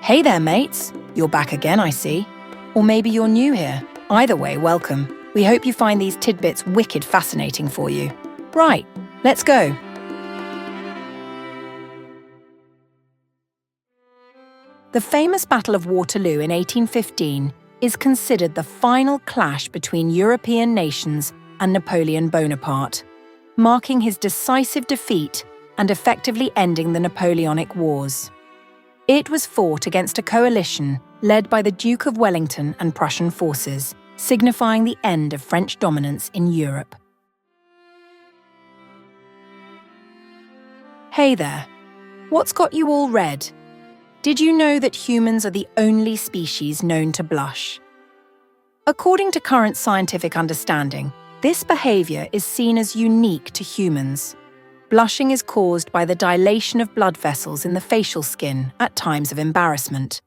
Hey there, mates. You're back again, I see. Or maybe you're new here. Either way, welcome. We hope you find these tidbits wicked fascinating for you. Right, let's go. The famous Battle of Waterloo in 1815 is considered the final clash between European nations and Napoleon Bonaparte, marking his decisive defeat and effectively ending the Napoleonic Wars. It was fought against a coalition led by the Duke of Wellington and Prussian forces, signifying the end of French dominance in Europe. Hey there. What's got you all red? Did you know that humans are the only species known to blush? According to current scientific understanding, this behavior is seen as unique to humans. Blushing is caused by the dilation of blood vessels in the facial skin at times of embarrassment,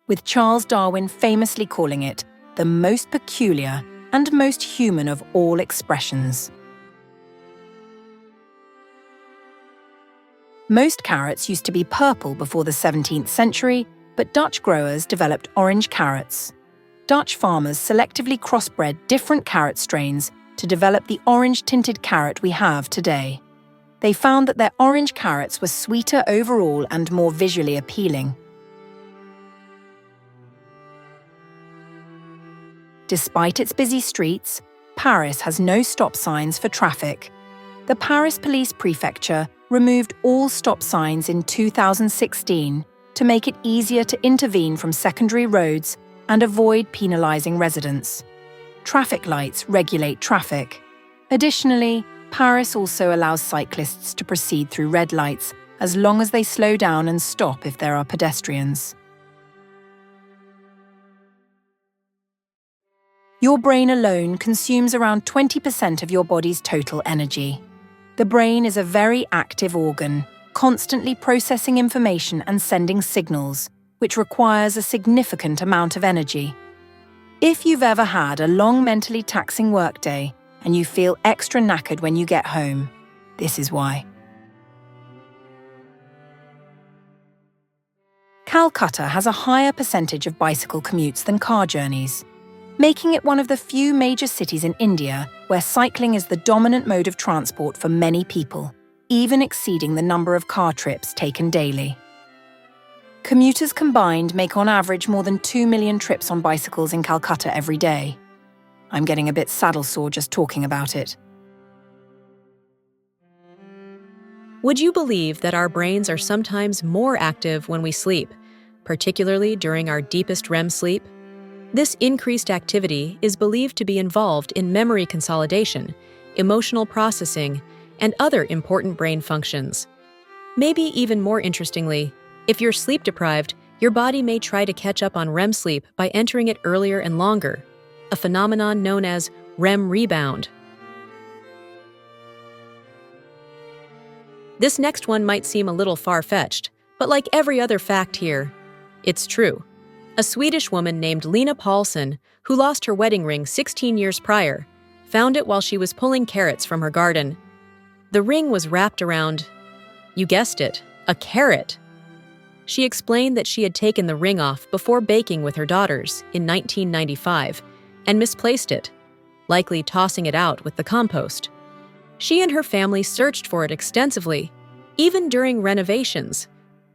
with Charles Darwin famously calling it the most peculiar and most human of all expressions. Most carrots used to be purple before the 17th century, but Dutch growers developed orange carrots. Dutch farmers selectively crossbred different carrot strains to develop the orange-tinted carrot we have today. They found that their orange carrots were sweeter overall and more visually appealing. Despite its busy streets, Paris has no stop signs for traffic. The Paris Police Prefecture removed all stop signs in 2016 to make it easier to intervene from secondary roads and avoid penalizing residents. Traffic lights regulate traffic. Additionally, Paris also allows cyclists to proceed through red lights as long as they slow down and stop if there are pedestrians. Your brain alone consumes around 20% of your body's total energy. The brain is a very active organ, constantly processing information and sending signals, which requires a significant amount of energy. If you've ever had a long mentally taxing workday and you feel extra knackered when you get home, this is why. Calcutta has a higher percentage of bicycle commutes than car journeys, making it one of the few major cities in India where cycling is the dominant mode of transport for many people, even exceeding the number of car trips taken daily. Commuters combined make on average more than 2 million trips on bicycles in Calcutta every day. I'm getting a bit saddle sore just talking about it. Would you believe that our brains are sometimes more active when we sleep, particularly during our deepest REM sleep? This increased activity is believed to be involved in memory consolidation, emotional processing, and other important brain functions. Maybe even more interestingly, if you're sleep-deprived, your body may try to catch up on REM sleep by entering it earlier and longer, a phenomenon known as REM rebound. This next one might seem a little far-fetched, but like every other fact here, it's true. A Swedish woman named Lena Paulsson, who lost her wedding ring 16 years prior, found it while she was pulling carrots from her garden. The ring was wrapped around, you guessed it, a carrot. She explained that she had taken the ring off before baking with her daughters in 1995 and misplaced it, likely tossing it out with the compost. She and her family searched for it extensively, even during renovations,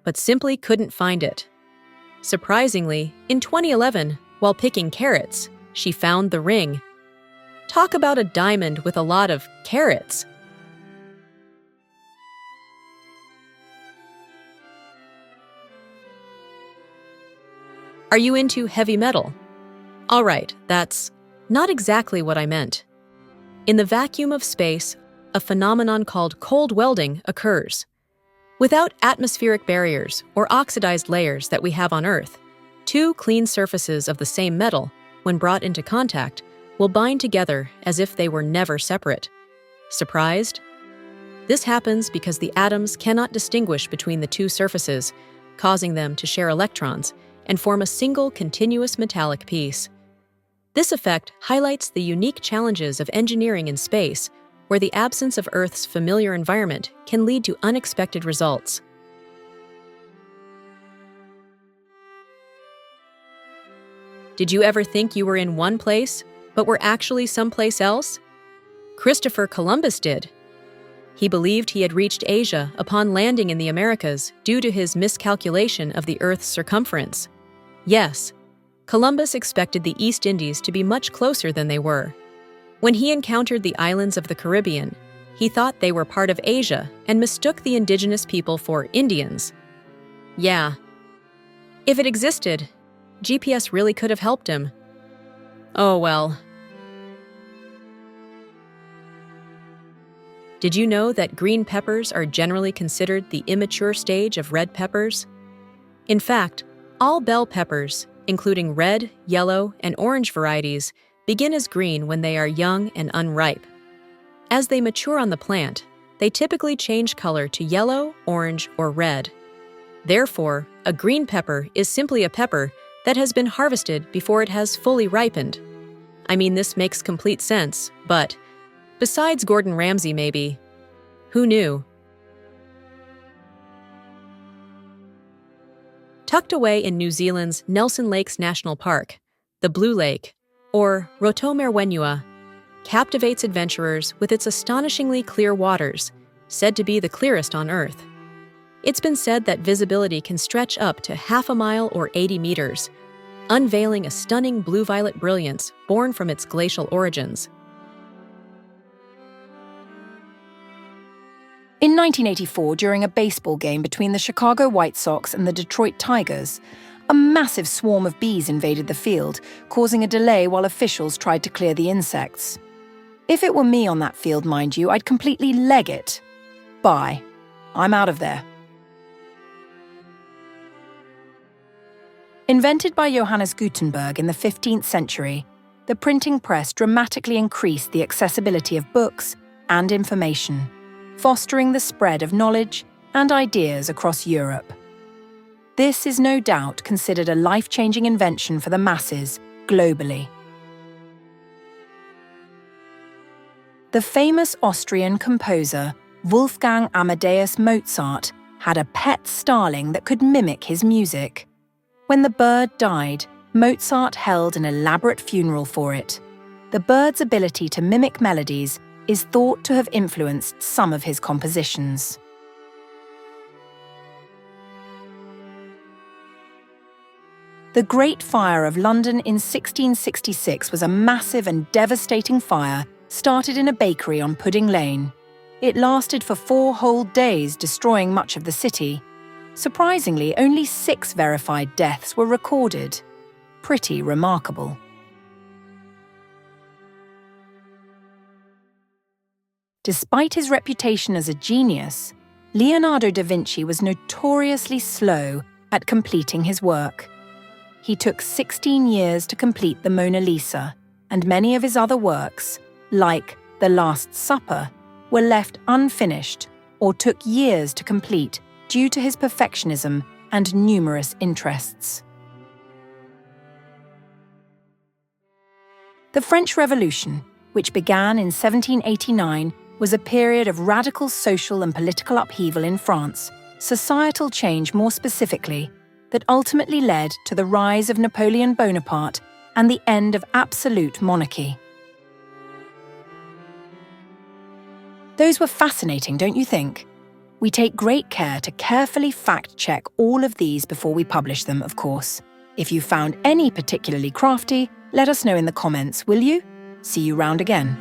but simply couldn't find it. Surprisingly, in 2011, while picking carrots, she found the ring. Talk about a diamond with a lot of carrots. Are you into heavy metal? All right, that's not exactly what I meant. In the vacuum of space, a phenomenon called cold welding occurs. Without atmospheric barriers or oxidized layers that we have on Earth, two clean surfaces of the same metal, when brought into contact, will bind together as if they were never separate. Surprised? This happens because the atoms cannot distinguish between the two surfaces, causing them to share electrons and form a single continuous metallic piece. This effect highlights the unique challenges of engineering in space, where the absence of Earth's familiar environment can lead to unexpected results. Did you ever think you were in one place, but were actually someplace else? Christopher Columbus did. He believed he had reached Asia upon landing in the Americas due to his miscalculation of the Earth's circumference. Yes, Columbus expected the East Indies to be much closer than they were. When he encountered the islands of the Caribbean, he thought they were part of Asia and mistook the indigenous people for Indians. Yeah. If it existed, GPS really could have helped him. Oh well. Did you know that green peppers are generally considered the immature stage of red peppers? In fact, all bell peppers, including red, yellow, and orange varieties, begin as green when they are young and unripe. As they mature on the plant, they typically change color to yellow, orange, or red. Therefore, a green pepper is simply a pepper that has been harvested before it has fully ripened. I mean, this makes complete sense, but besides Gordon Ramsay maybe, who knew? Tucked away in New Zealand's Nelson Lakes National Park, the Blue Lake, or Rotomerwenua, captivates adventurers with its astonishingly clear waters, said to be the clearest on Earth. It's been said that visibility can stretch up to half a mile or 80 meters, unveiling a stunning blue-violet brilliance born from its glacial origins. In 1984, during a baseball game between the Chicago White Sox and the Detroit Tigers, a massive swarm of bees invaded the field, causing a delay while officials tried to clear the insects. If it were me on that field, mind you, I'd completely leg it. Bye. I'm out of there. Invented by Johannes Gutenberg in the 15th century, the printing press dramatically increased the accessibility of books and information, fostering the spread of knowledge and ideas across Europe. This is no doubt considered a life-changing invention for the masses globally. The famous Austrian composer Wolfgang Amadeus Mozart had a pet starling that could mimic his music. When the bird died, Mozart held an elaborate funeral for it. The bird's ability to mimic melodies is thought to have influenced some of his compositions. The Great Fire of London in 1666 was a massive and devastating fire started in a bakery on Pudding Lane. It lasted for 4 whole days, destroying much of the city. Surprisingly, only 6 verified deaths were recorded. Pretty remarkable. Despite his reputation as a genius, Leonardo da Vinci was notoriously slow at completing his work. He took 16 years to complete the Mona Lisa, and many of his other works, like The Last Supper, were left unfinished or took years to complete due to his perfectionism and numerous interests. The French Revolution, which began in 1789, was a period of radical social and political upheaval in France, societal change more specifically, that ultimately led to the rise of Napoleon Bonaparte and the end of absolute monarchy. Those were fascinating, don't you think? We take great care to carefully fact-check all of these before we publish them, of course. If you found any particularly crafty, let us know in the comments, will you? See you round again.